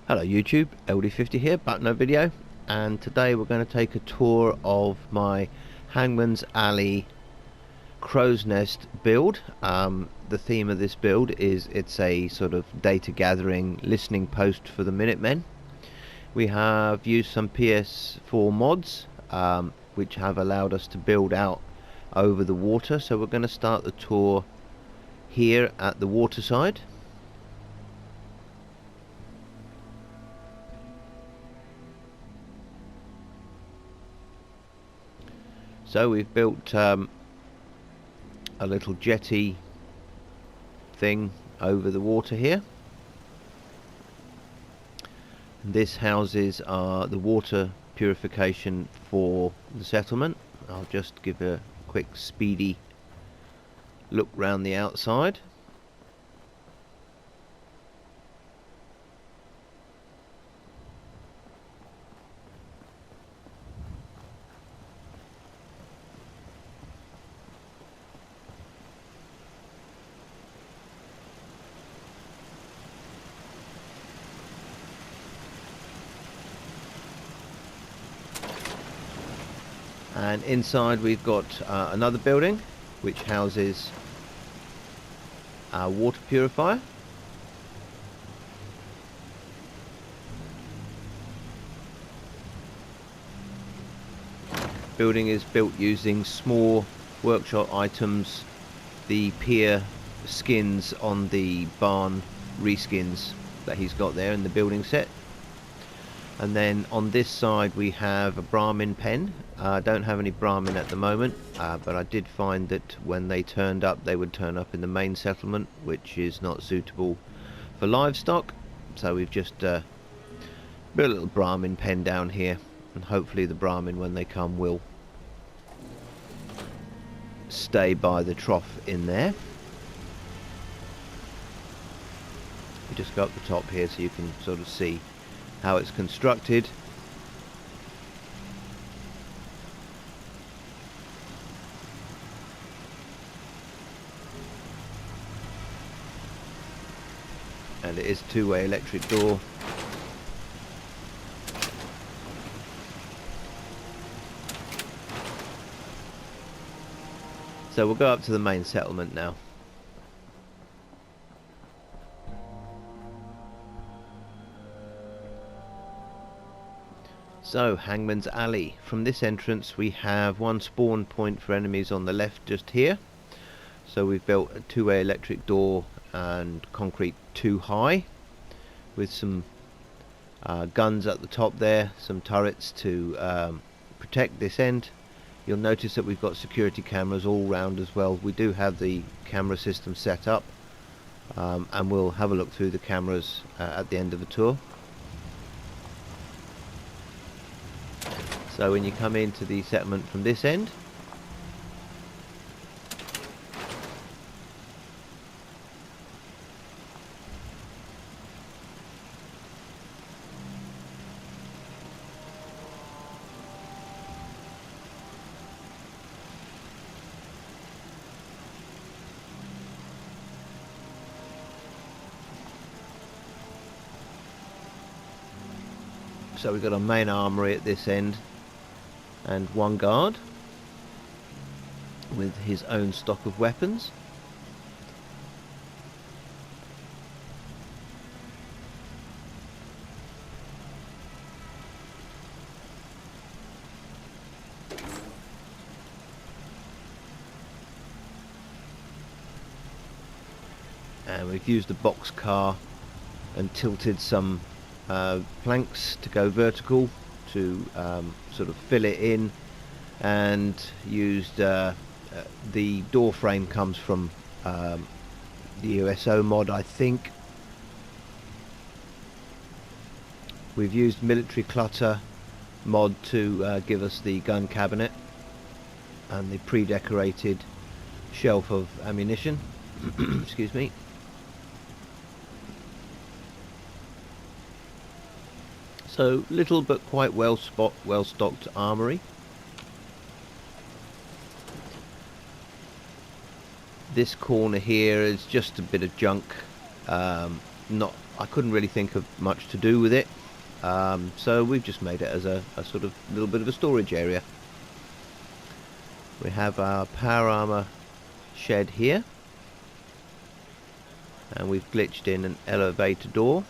Hello YouTube, LD50 here, back in a video, and today we're going to take a tour of my Hangman's Alley Crow's Nest build. The theme of this build is it's a sort of data gathering listening post for the Minutemen. We have used some PS4 mods which have allowed us to build out over the water, so we're going to start the tour here at the waterside. So we've built a little jetty thing over the water here. This houses the water purification for the settlement. I'll just give a quick speedy look round the outside. And inside we've got another building which houses our water purifier. Building is built using small workshop items, the pier skins on the barn reskins that he's got there in the building set. And then on this side we have a Brahmin pen. I don't have any Brahmin at the moment, but I did find that when they turned up, they would turn up in the main settlement, which is not suitable for livestock. So we've just built a little Brahmin pen down here, and hopefully the Brahmin, when they come, will stay by the trough in there. You just go up the top here so you can sort of see how it's constructed. And it is a two-way electric door. So we'll go up to the main settlement now. So, Hangman's Alley. From this entrance we have one spawn point for enemies on the left just here. So we've built a two-way electric door and concrete 2 high with some guns at the top there, some turrets to protect this end. You'll notice that we've got security cameras all round as well. We do have the camera system set up, and we'll have a look through the cameras at the end of the tour. So when you come into the settlement from this end, so we've got a main armory at this end, and one guard with his own stock of weapons. And we've used a box car and tilted some planks to go vertical to sort of fill it in, and used the door frame comes from the USO mod, I think. We've used military clutter mod to give us the gun cabinet and the pre-decorated shelf of ammunition. Excuse me. So little but quite well stocked armory. This corner here is just a bit of junk, not I couldn't really think of much to do with it, so we've just made it as a sort of little bit of a storage area. We have our power armor shed here, and we've glitched in an elevator door.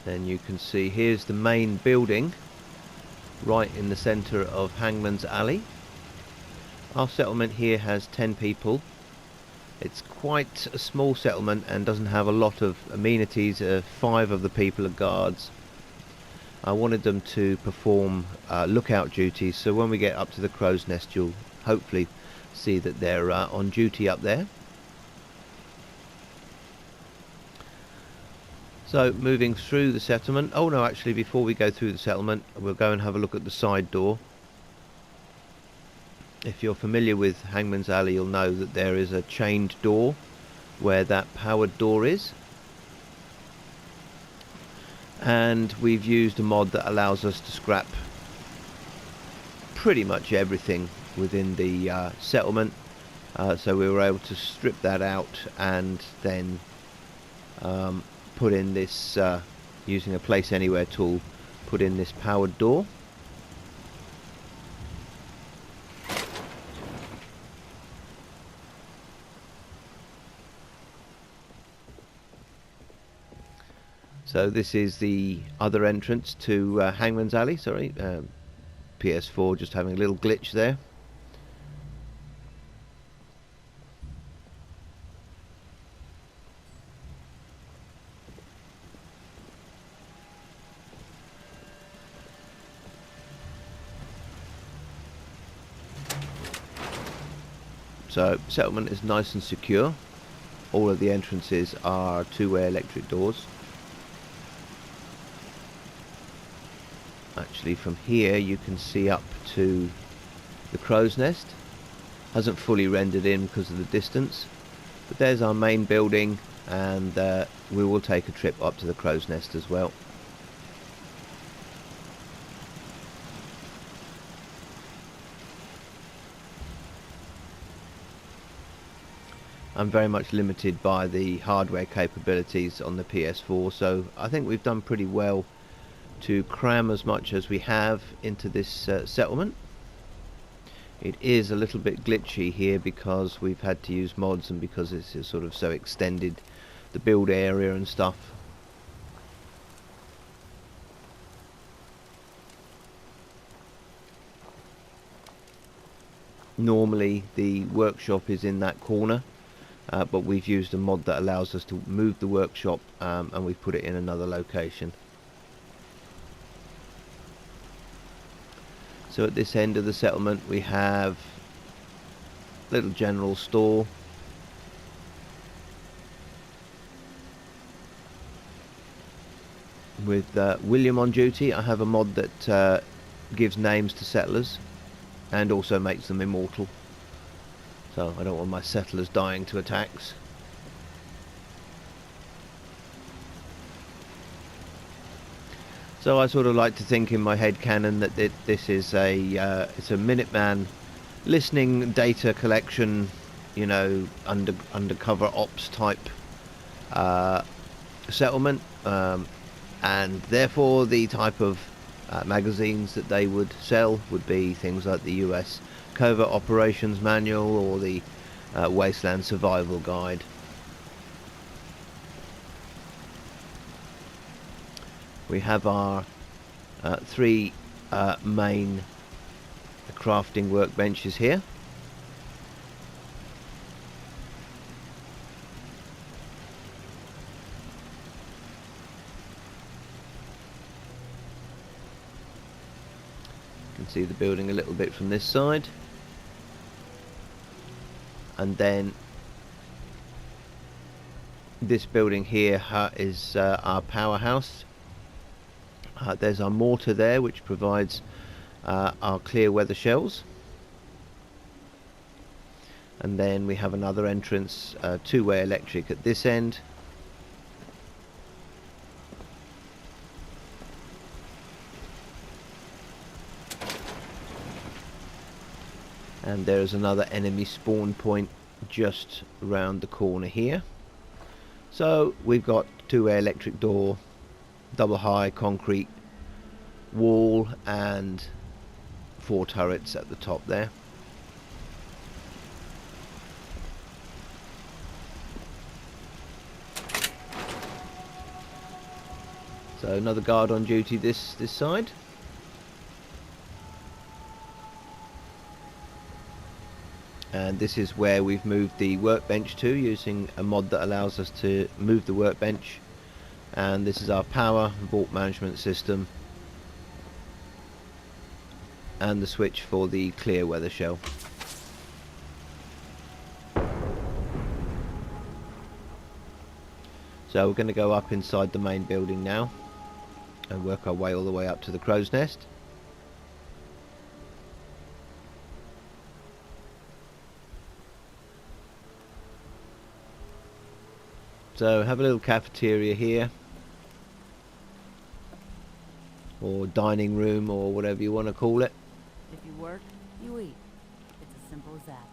Then you can see here's the main building right in the centre of Hangman's Alley. Our settlement here has 10 people. It's quite a small settlement and doesn't have a lot of amenities. 5 of the people are guards. I wanted them to perform lookout duties, so when we get up to the crow's nest you'll hopefully see that they're on duty up there. So moving through the settlement, oh no, actually before we go through the settlement we'll go and have a look at the side door. If you're familiar with Hangman's Alley you'll know that there is a chained door where that powered door is, and we've used a mod that allows us to scrap pretty much everything within the settlement, so we were able to strip that out and then put in this, using a place anywhere tool, put in this powered door. So this is the other entrance to Hangman's Alley, sorry, PS4 just having a little glitch there. So settlement is nice and secure. All of the entrances are two-way electric doors. Actually from here you can see up to the crow's nest. Hasn't fully rendered in because of the distance, but there's our main building, and we will take a trip up to the crow's nest as well. I'm very much limited by the hardware capabilities on the PS4, so I think we've done pretty well to cram as much as we have into this settlement. It is a little bit glitchy here because we've had to use mods and because it's sort of so extended, the build area and stuff. Normally the workshop is in that corner, but we've used a mod that allows us to move the workshop, and we've put it in another location. So at this end of the settlement we have a little general store. With William on duty, I have a mod that gives names to settlers and also makes them immortal. So I don't want my settlers dying to attacks. So I sort of like to think in my head canon that this is it's a Minuteman listening data collection, you know, undercover ops type settlement, and therefore the type of magazines that they would sell would be things like the US Covert Operations Manual or the Wasteland Survival Guide. We have our 3 main crafting workbenches here. You can see the building a little bit from this side. And then this building here is our powerhouse. There's our mortar there, which provides our clear weather shells, And then we have another entrance, two-way electric at this end. And there is another enemy spawn point just around the corner here. So we've got two-way electric door, double high concrete wall, and 4 turrets at the top there. So another guard on duty this side. And this is where we've moved the workbench to, using a mod that allows us to move the workbench. And this is our power vault management system, and the switch for the clear weather shell. So we're going to go up inside the main building now and work our way all the way up to the crow's nest. So have a little cafeteria here, or dining room, or whatever you want to call it. If you work, you eat. It's as simple as that.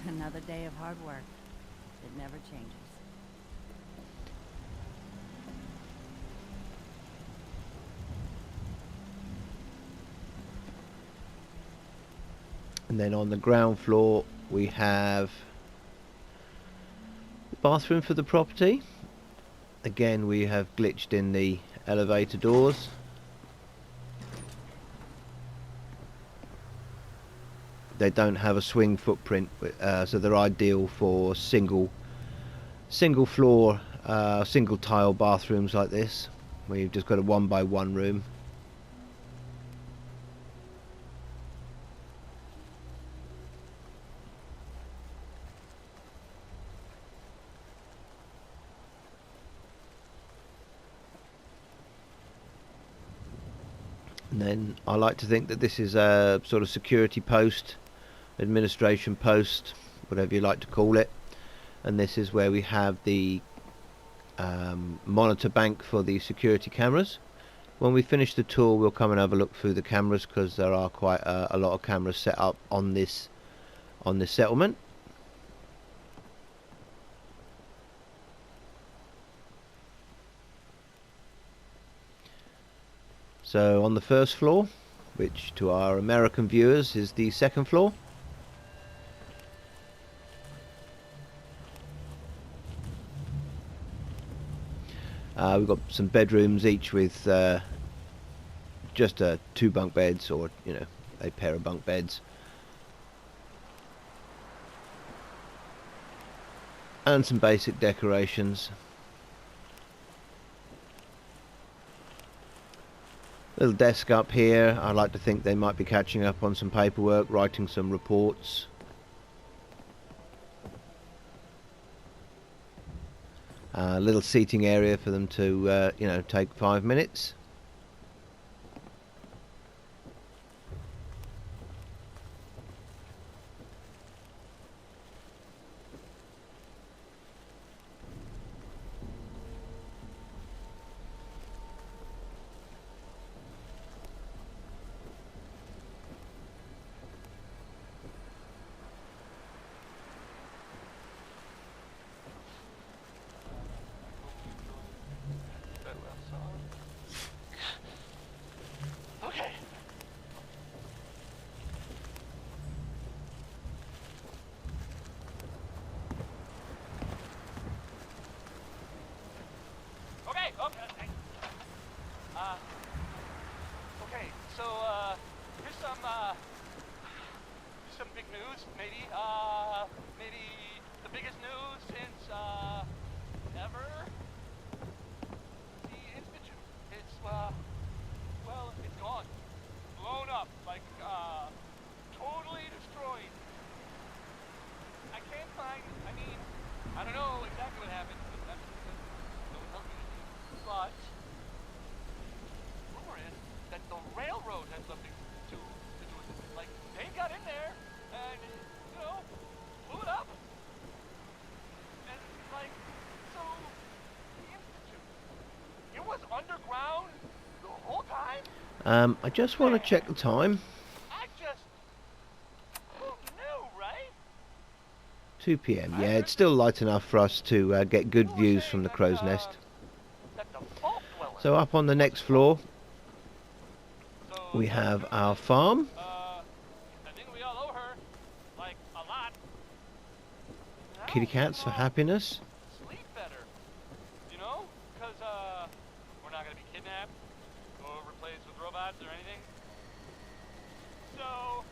Another day of hard work. It never changes. And then on the ground floor we have the bathroom for the property. Again, we have glitched in the elevator doors. They don't have a swing footprint, so they're ideal for single floor, single tile bathrooms like this, where you've just got a 1x1 room. And then I like to think that this is a sort of security post, administration post, whatever you like to call it. And this is where we have the monitor bank for the security cameras. When we finish the tour, we'll come and have a look through the cameras, because there are quite a lot of cameras set up on this settlement. So on the first floor, which to our American viewers is the second floor, we've got some bedrooms, each with just 2 bunk beds, or a pair of bunk beds, and some basic decorations. Little desk up here. I like to think they might be catching up on some paperwork, writing some reports. A little seating area for them to take 5 minutes. was underground the whole time? I just want to check the time. I just... Who knew, right? 2 p.m. Yeah, it's still light enough for us to get good views from the crow's nest. That the vault dweller... So up on the next floor, So, we have our farm. I think we all owe her, like, a lot. Now Kitty we cats for can all happiness. sleep better, you know? Because, we're not gonna be kidnapped or replaced with robots or anything. So,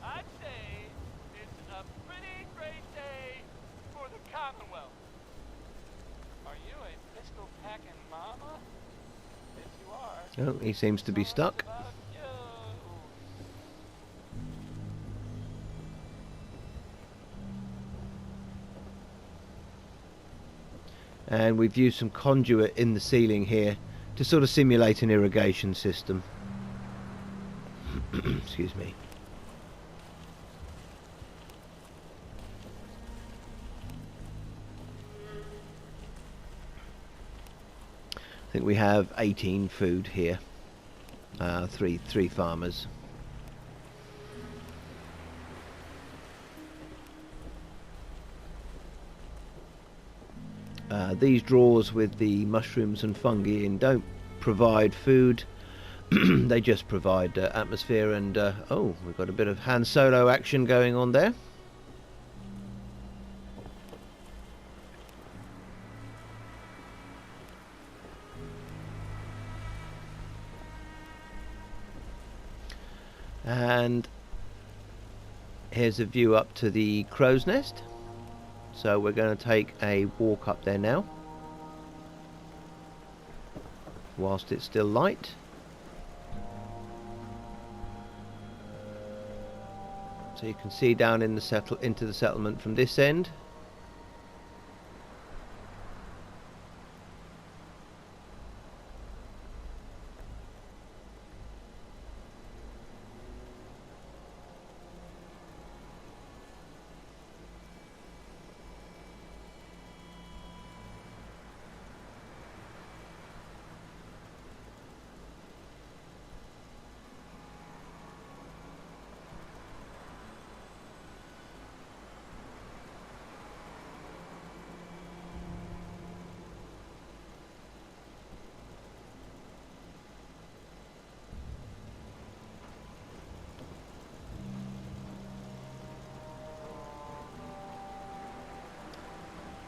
I'd say it's a pretty great day for the Commonwealth. Are you a pistol-packing mama? If you are, Oh, he seems to be tell us stuck. about you. And we've used some conduit in the ceiling here to sort of simulate an irrigation system. Excuse me. I think we have 18 food here. Three farmers. These drawers with the mushrooms and fungi in don't provide food. They just provide atmosphere and oh, we've got a bit of Han Solo action going on there. And here's a view up to the crow's nest. So we're going to take a walk up there now, whilst it's still light. So you can see down in the into the settlement from this end.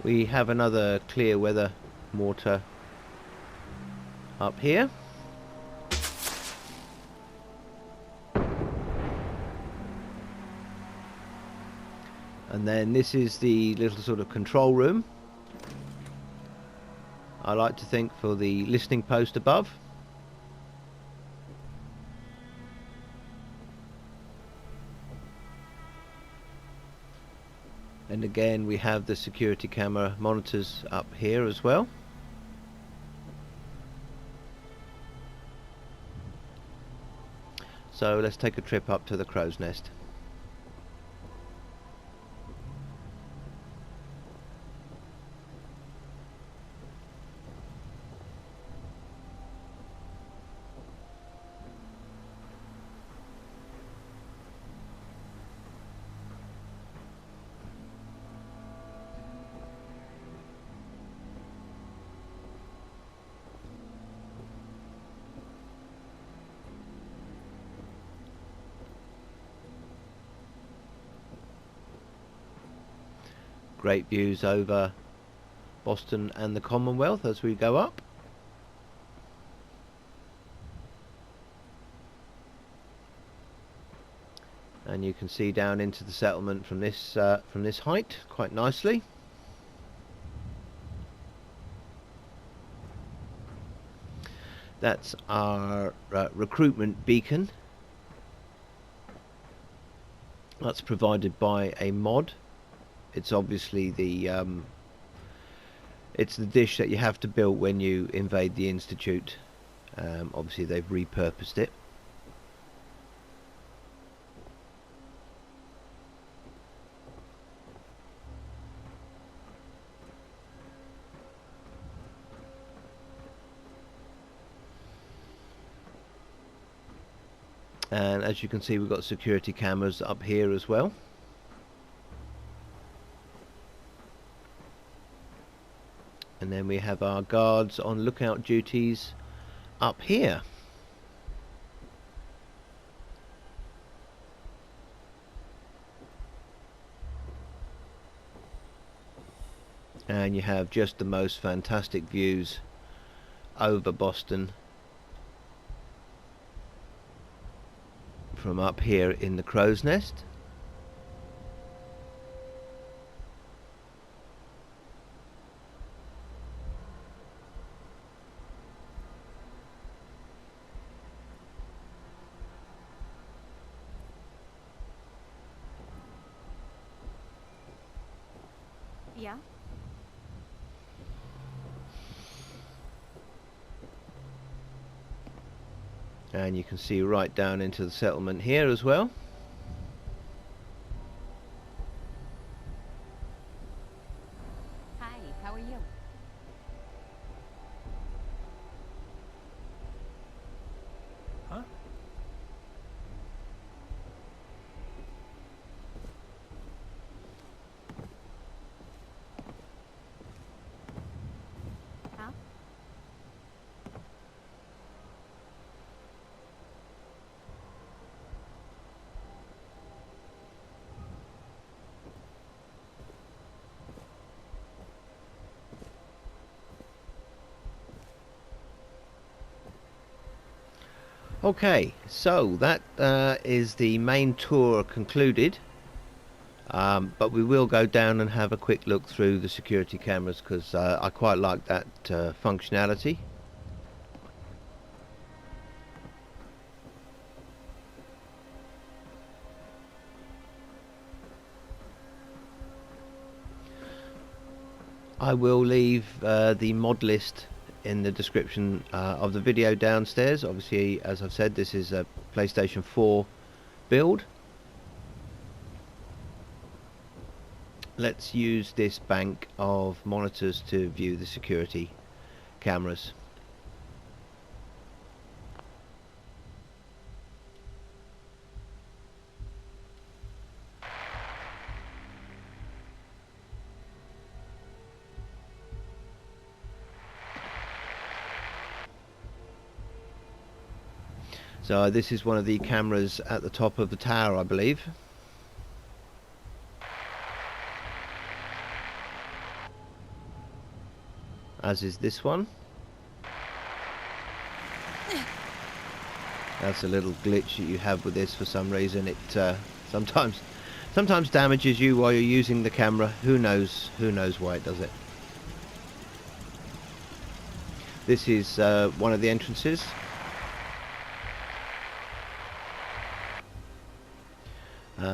We have another clear weather mortar up here. And then this is the little sort of control room, I like to think, for the listening post above. And again we have the security camera monitors up here as well. So let's take a trip up to the crow's nest. Great views over Boston and the Commonwealth as we go up. And you can see down into the settlement from this height quite nicely. That's our recruitment beacon. That's provided by a mod. It's obviously it's the dish that you have to build when you invade the Institute. Obviously they've repurposed it. And as you can see, we've got security cameras up here as well. And then we have our guards on lookout duties up here. And you have just the most fantastic views over Boston from up here in the Crow's Nest. Yeah? And you can see right down into the settlement here as well. Hi, how are you? Huh? Huh? Okay, so that is the main tour concluded, but we will go down and have a quick look through the security cameras because I quite like that functionality. I will leave the mod list in the description of the video downstairs. Obviously, as I've said, this is a PlayStation 4 build. Let's use this bank of monitors to view the security cameras. So this is one of the cameras at the top of the tower, I believe. As is this one. That's a little glitch that you have with this for some reason. It sometimes damages you while you're using the camera. Who knows why it does it. This is one of the entrances.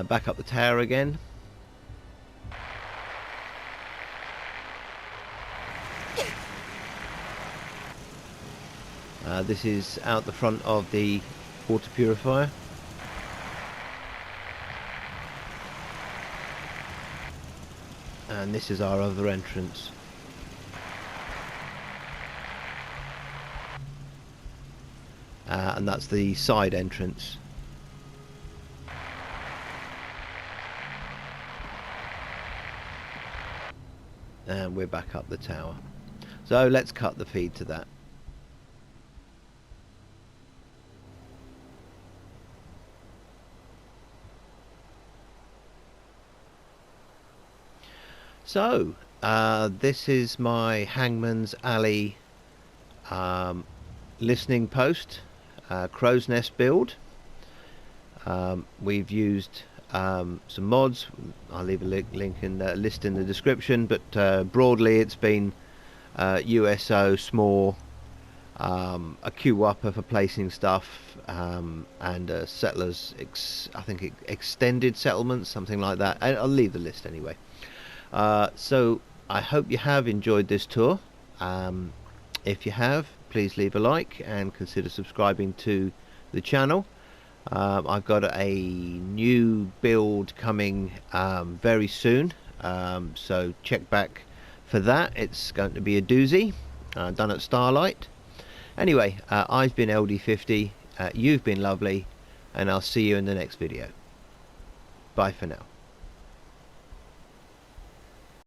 Back up the tower again. This is out the front of the water purifier. And this is our other entrance. And that's the side entrance. And we're back up the tower. So let's cut the feed to that. So this is my Hangman's Alley listening post, Crow's Nest build. We've used some mods. I'll leave a link in the list in the description, but broadly it's been USO, SMORE, a QwaPA for placing stuff, and settlers, I think extended settlements, something like that. I'll leave the list anyway. So I hope you have enjoyed this tour. If you have, please leave a like and consider subscribing to the channel. I've got a new build coming very soon, so check back for that. It's going to be a doozy, done at Starlight. Anyway, I've been LD50, you've been lovely, and I'll see you in the next video. Bye for now.